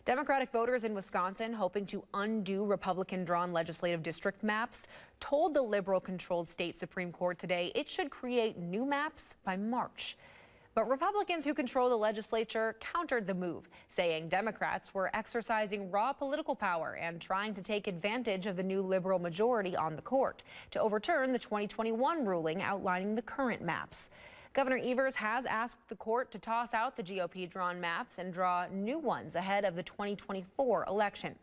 Democratic voters in Wisconsin, hoping to undo Republican-drawn legislative district maps, told the liberal-controlled state Supreme Court today it should create new maps by March. But Republicans who control the legislature countered the move, saying Democrats were exercising raw political power and trying to take advantage of the new liberal majority on the court to overturn the 2021 ruling outlining the current maps. Governor Evers has asked the court to toss out the GOP-drawn maps and draw new ones ahead of the 2024 election.